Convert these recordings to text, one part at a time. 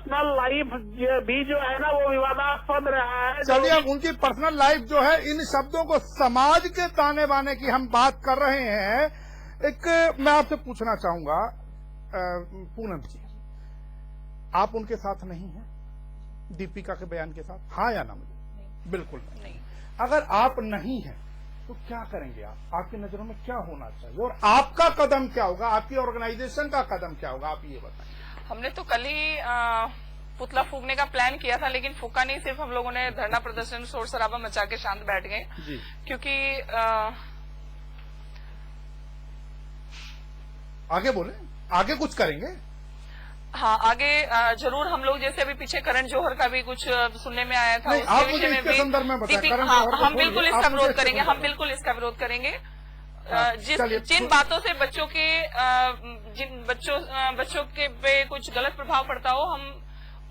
Personal life भी जो है ना वो विवादास्पद रहा है। चलिए, उनकी पर्सनल लाइफ जो है, इन शब्दों को समाज के ताने बाने की हम बात कर रहे हैं। एक मैं आपसे पूछना चाहूंगा, पूनम जी, आप उनके साथ नहीं हैं दीपिका के बयान के साथ? हाँ या ना? मुझे बिल्कुल नहीं। अगर आप नहीं हैं तो क्या करेंगे आप? आपकी नजरों में क्या होना चाहिए और आपका कदम क्या होगा? आपकी ऑर्गेनाइजेशन का कदम क्या होगा? आप ये बताएं। हमने तो कल ही पुतला फूकने का प्लान किया था, लेकिन फूका नहीं, सिर्फ हम लोगों ने धरना प्रदर्शन शोर शराबा मचा के शांत बैठ गए। क्योंकि आगे बोले, आगे कुछ करेंगे? हाँ, आगे जरूर हम लोग, जैसे अभी पीछे करण जौहर का भी कुछ सुनने में आया था, उसके विषय में भी संदर्भ में बताएं। हाँ, हम बिल्कुल इसका विरोध करेंगे, हम बिल्कुल इसका विरोध करेंगे। जिन बातों से बच्चों के जिन बच्चों के पे कुछ गलत प्रभाव पड़ता हो, हम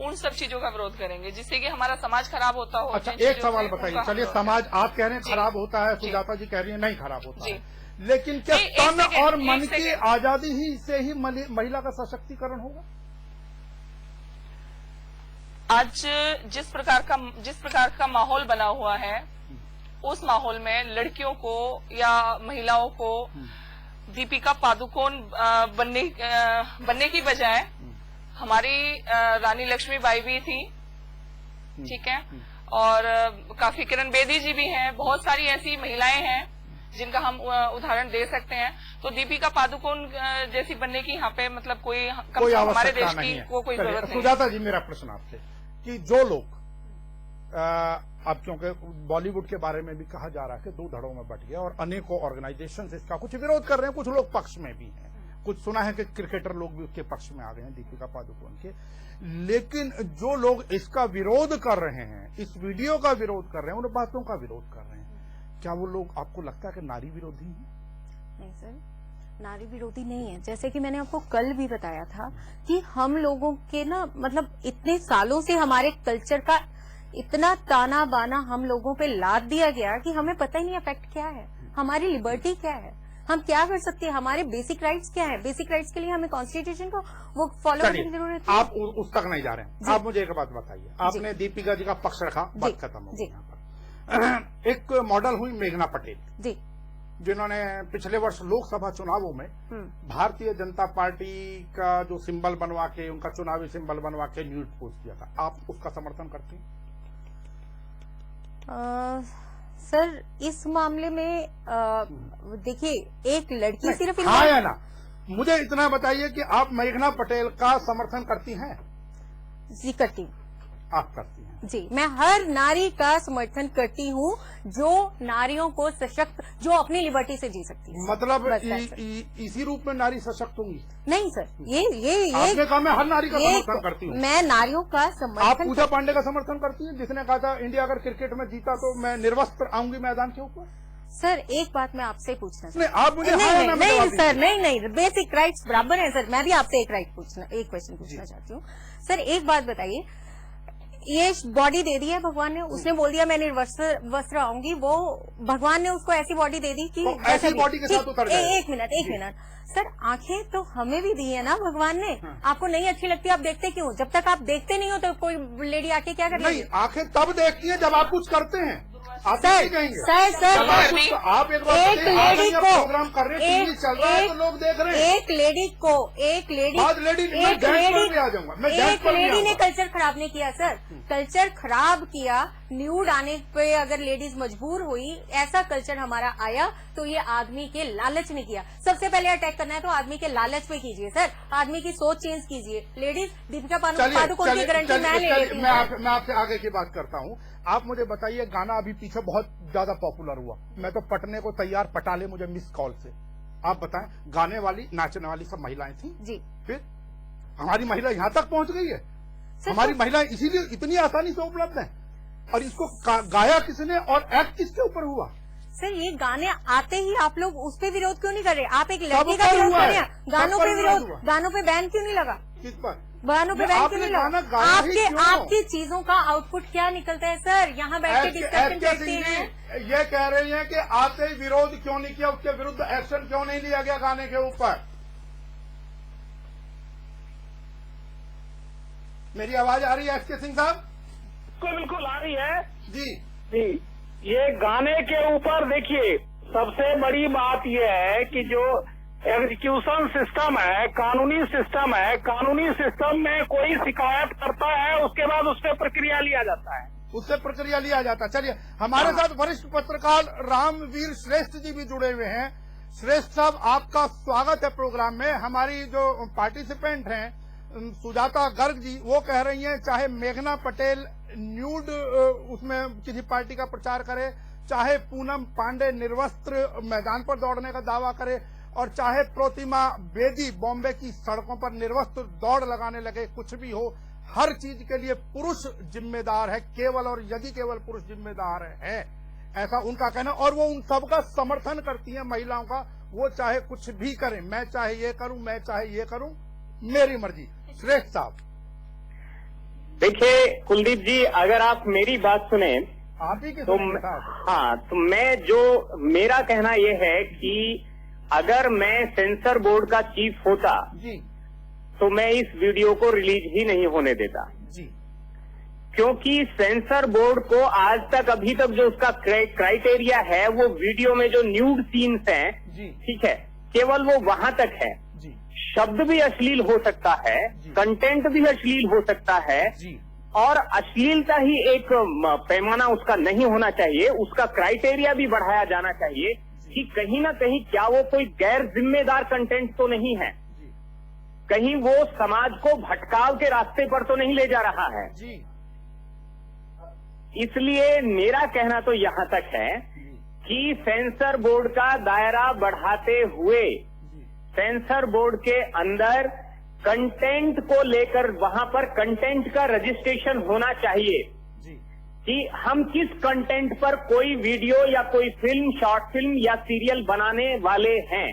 उन सब चीजों का विरोध करेंगे जिससे कि हमारा समाज खराब होता हो। अच्छा, एक सवाल बताइए। चलिए, समाज आप कह रहे हैं खराब होता है, सुजाता जी कह रही है नहीं खराब होता है, लेकिन क्या तन और मन की आजादी ही से ही महिला का सशक्तिकरण होगा? आज जिस प्रकार का माहौल बना हुआ है, उस माहौल में लड़कियों को या महिलाओं को दीपिका पादुकोण बनने की बजाय हमारी रानी लक्ष्मीबाई भी थी, ठीक है, और काफी किरण बेदी जी भी हैं, बहुत सारी ऐसी महिलाएं हैं जिनका हम उदाहरण दे सकते हैं। तो दीपिका पादुकोण जैसी बनने की यहाँ पे मतलब कोई हमारे देश की कोई जरूरत नहीं। सुजाता जी, मेरा प्रश्न आपसे कि जो लोग अब क्योंकि बॉलीवुड के बारे में भी कहा जा रहा है कि दो धड़ों में बट गया और अनेकों ऑर्गेनाइजेशन इसका कुछ विरोध कर रहे हैं, कुछ लोग पक्ष में भी हैं, कुछ सुना है कि क्रिकेटर लोग भी उसके पक्ष में आ गए हैं दीपिका पादुकोण के। लेकिन जो लोग इसका विरोध कर रहे हैं, इस वीडियो का विरोध कर रहे हैं, उन बातों का विरोध कर रहे हैं, क्या वो लोग आपको लगता है कि नारी विरोधी हैं? नहीं सर, नारी विरोधी नहीं है। जैसे कि मैंने आपको कल भी बताया था कि हम लोगों के ना मतलब इतने सालों से हमारे कल्चर का इतना ताना बाना हम लोगों पे लाद दिया गया कि हमें पता ही नहीं इफेक्ट क्या है, हमारी लिबर्टी क्या है, हम क्या कर सकते हैं, हमारे बेसिक राइट्स क्या है। बेसिक राइट्स के लिए हमें कॉन्स्टिट्यूशन को वो फॉलो करने की जरूरत है। आप उस तक नहीं जा रहे हैं। आप मुझे एक बात बताइए, आपने दीपिका जी का पक्ष रखा, बात खत्म हो गई। यहाँ पर एक मॉडल हुई मेघना पटेल जी, जिन्होंने पिछले वर्ष लोकसभा चुनावों में भारतीय जनता पार्टी का जो सिंबल बनवा के, उनका चुनावी सिंबल बनवा के न्यूज पोस्ट किया था। आप उसका समर्थन करते हैं? सर, इस मामले में देखिए, एक लड़की सिर्फ हाँ या ना, मुझे इतना बताइए कि आप मेघना पटेल का समर्थन करती हैं? जी करती हूँ। आप करती हैं? जी, मैं हर नारी का समर्थन करती हूँ जो नारियों को सशक्त, जो अपनी लिबर्टी से जी सकती है। मतलब इसी रूप में नारी सशक्त होंगी? नहीं सर, ये आपने कहा मैं हर नारी का समर्थन करती हूँ। मैं नारियों का समर्थन। आप पूजा पांडे का समर्थन करती हैं जिसने कहा था इंडिया अगर क्रिकेट में जीता तो मैं निर्वस्त्र आऊंगी मैदान के ऊपर? सर, एक बात मैं आपसे पूछना चाहती हूँ। आप मुझे नहीं सर, नहीं, बेसिक राइट्स बराबर है सर। मैं भी आपसे एक क्वेश्चन पूछना चाहती हूँ। सर, एक बात बताइए, ये बॉडी दे दी है भगवान ने, उसने बोल दिया मैं निर्वस्त्र आऊंगी, वो भगवान ने उसको ऐसी बॉडी दे दी कि ऐसी बॉडी के साथ उतर जाए। एक मिनट सर, आंखें तो हमें भी दी है ना भगवान ने। आपको नहीं अच्छी लगती, आप देखते क्यों? जब तक आप देखते नहीं हो तो कोई लेडी आके क्या करेगी? नहीं, आंखें तब देखती है जब आप कुछ करते हैं। आप सर, आप एक लेडी को प्रोग्राम कर रहे हैं, चल रहा है तो लोग देख रहे हैं। एक लेडी ने कल्चर खराब नहीं किया सर, कल्चर खराब किया। न्यूड आने पे अगर लेडीज मजबूर हुई, ऐसा कल्चर हमारा आया तो ये आदमी के लालच ने किया। सबसे पहले अटैक करना है तो आदमी के लालच पे कीजिए सर, आदमी की सोच चेंज कीजिए। लेडीज दीपिका पादुकोण की गारंटी मैं ले लेती हूँ। मैं आपसे आगे की बात करता हूँ। आप मुझे बताइए, गाना अभी पीछे बहुत ज्यादा पॉपुलर हुआ, मैं तो पटने को तैयार, पटा ले मुझे मिस कॉल से। आप बताएं, गाने वाली नाचने वाली सब महिलाएं थी जी, फिर हमारी महिला यहाँ तक पहुंच गई है। हमारी महिला इसीलिए इतनी आसानी से उपलब्ध है। और इसको गाया किसने और एक्ट किसके ऊपर हुआ? सर, ये गाने आते ही आप लोग उस पे विरोध क्यों नहीं कर रहे? आप एक लड़की का विरोध कर रहे हैं, गानों पे विरोध, गानों पे बैन क्यों नहीं लगा? किस पर गानों पे बैन क्यों नहीं लगा? आपकी चीजों का आउटपुट क्या निकलता है सर? यहाँ बैठ के डिस्कशन करते हैं। ये कह रही है कि आते ही विरोध क्यों नहीं किया, उसके विरुद्ध एक्शन क्यों नहीं लिया गया गाने के ऊपर? मेरी आवाज आ रही है एसके सिंह साहब? बिल्कुल आ रही है जी जी। ये गाने के ऊपर देखिए, सबसे बड़ी बात यह है कि जो एग्जीक्यूशन सिस्टम है, कानूनी सिस्टम है, कानूनी सिस्टम में कोई शिकायत करता है उसके बाद उस पर प्रक्रिया लिया जाता है, उससे प्रक्रिया लिया जाता। चलिए, हमारे साथ वरिष्ठ पत्रकार रामवीर श्रेष्ठ जी भी जुड़े हुए हैं। श्रेष्ठ साहब, आपका स्वागत है प्रोग्राम में। हमारी जो पार्टिसिपेंट हैं सुजाता गर्ग जी, वो कह रही हैं चाहे मेघना पटेल न्यूड उसमें किसी पार्टी का प्रचार करे, चाहे पूनम पांडे निर्वस्त्र मैदान पर दौड़ने का दावा करे, और चाहे प्रतिमा बेदी बॉम्बे की सड़कों पर निर्वस्त्र दौड़ लगाने लगे, कुछ भी हो, हर चीज के लिए पुरुष जिम्मेदार है केवल, और यदि केवल पुरुष जिम्मेदार है, ऐसा उनका कहना। और वो उन सबका समर्थन करती है महिलाओं का, वो चाहे कुछ भी करें, मैं चाहे ये करूं, मैं चाहे ये करूं, मेरी मर्जी। श्रेष्ठ साहब, देखिए कुलदीप जी, अगर आप मेरी बात सुने आप ही के तो हाँ, तो मेरा कहना यह है कि अगर मैं सेंसर बोर्ड का चीफ होता जी, तो मैं इस वीडियो को रिलीज ही नहीं होने देता जी, क्योंकि सेंसर बोर्ड को आज तक, अभी तक जो उसका क्राइटेरिया है, वो वीडियो में जो न्यूड सीन्स हैं, जी, ठीक है, केवल वो वहां तक है। जी, शब्द भी अश्लील हो सकता है, कंटेंट भी अश्लील हो सकता है, जी, और अश्लीलता ही एक पैमाना उसका नहीं होना चाहिए। उसका क्राइटेरिया भी बढ़ाया जाना चाहिए कि कहीं ना कहीं क्या वो कोई गैर जिम्मेदार कंटेंट तो नहीं है, कहीं वो समाज को भटकाव के रास्ते पर तो नहीं ले जा रहा है। जी, इसलिए मेरा कहना तो यहां तक है कि सेंसर बोर्ड का दायरा बढ़ाते हुए सेंसर बोर्ड के अंदर कंटेंट को लेकर वहां पर कंटेंट का रजिस्ट्रेशन होना चाहिए कि हम किस कंटेंट पर कोई वीडियो या कोई फिल्म, शॉर्ट फिल्म या सीरियल बनाने वाले हैं,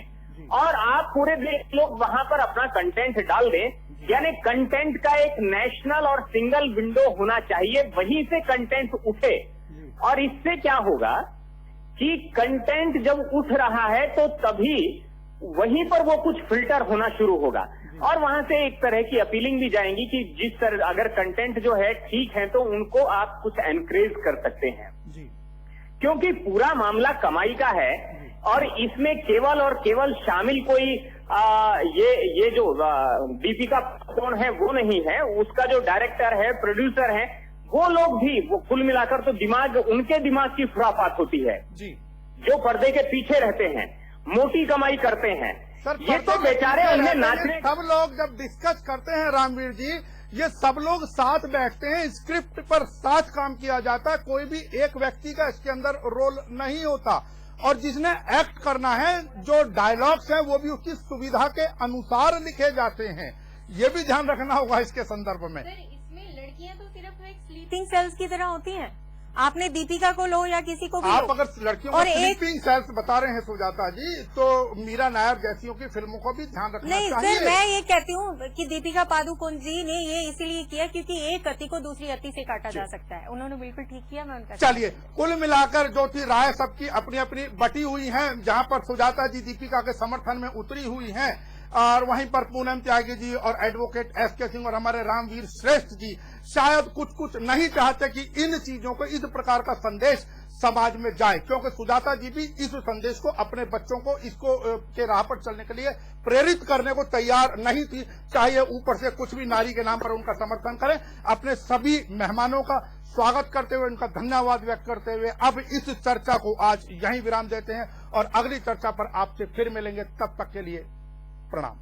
और आप पूरे देश लोग वहां पर अपना कंटेंट डाल दें। यानी कंटेंट का एक नेशनल और सिंगल विंडो होना चाहिए, वहीं से कंटेंट उठे। और इससे क्या होगा कि कंटेंट जब उठ रहा है तो तभी वहीं पर वो कुछ फिल्टर होना शुरू होगा, और वहां से एक तरह की अपीलिंग भी जाएंगी कि जिस तरह अगर कंटेंट जो है ठीक है तो उनको आप कुछ एनकरेज कर सकते हैं, क्योंकि पूरा मामला कमाई का है। और इसमें केवल और केवल शामिल कोई ये जो दीपिका पादुकोण है वो नहीं है, उसका जो डायरेक्टर है, प्रोड्यूसर है, वो लोग भी, वो कुल मिलाकर तो उनके दिमाग की खुरापात होती है जी, जो पर्दे के पीछे रहते हैं, मोटी कमाई करते हैं। सर, ये तो बेचारे उन्हें नाचने, सब लोग जब डिस्कस करते हैं रामवीर जी, ये सब लोग साथ बैठते हैं, स्क्रिप्ट पर साथ काम किया जाता है, कोई भी एक व्यक्ति का इसके अंदर रोल नहीं होता, और जिसने एक्ट करना है, जो डायलॉग्स हैं वो भी उसकी सुविधा के अनुसार लिखे जाते हैं। ये भी ध्यान रखना होगा इसके संदर्भ में। सर, इसमें लड़कियां तो सिर्फ एक स्लीपिंग सेल्स की तरह होती हैं। आपने दीपिका को लो या किसी को भी आप लो, अगर लड़कियों को स्लीपिंग सेल्स बता रहे हैं सुजाता जी, तो मीरा नायर जैसियों की फिल्मों को भी ध्यान रखना नहीं चाहिए। सर, मैं ये कहती हूँ कि दीपिका पादुकोण जी ने ये इसीलिए किया क्योंकि एक अति को दूसरी अति से काटा जा सकता है। उन्होंने बिल्कुल ठीक किया, मैं उनका। चलिए, कुल मिलाकर जो थी राय सबकी अपनी अपनी बटी हुई है, जहां पर सुजाता जी दीपिका के समर्थन में उतरी हुई हैं, और वहीं पर पूनम त्यागी जी और एडवोकेट एसके सिंह और हमारे रामवीर श्रेष्ठ जी शायद कुछ नहीं चाहते कि इन चीजों को, इस प्रकार का संदेश समाज में जाए, क्योंकि सुजाता जी भी इस संदेश को अपने बच्चों को इसको के राह पर चलने के लिए प्रेरित करने को तैयार नहीं थी, चाहे ऊपर से कुछ भी नारी के नाम पर उनका समर्थन करें। अपने सभी मेहमानों का स्वागत करते हुए, उनका धन्यवाद व्यक्त करते हुए अब इस चर्चा को आज यहीं विराम देते हैं, और अगली चर्चा पर आपसे फिर मिलेंगे। तब तक के लिए प्रणाम।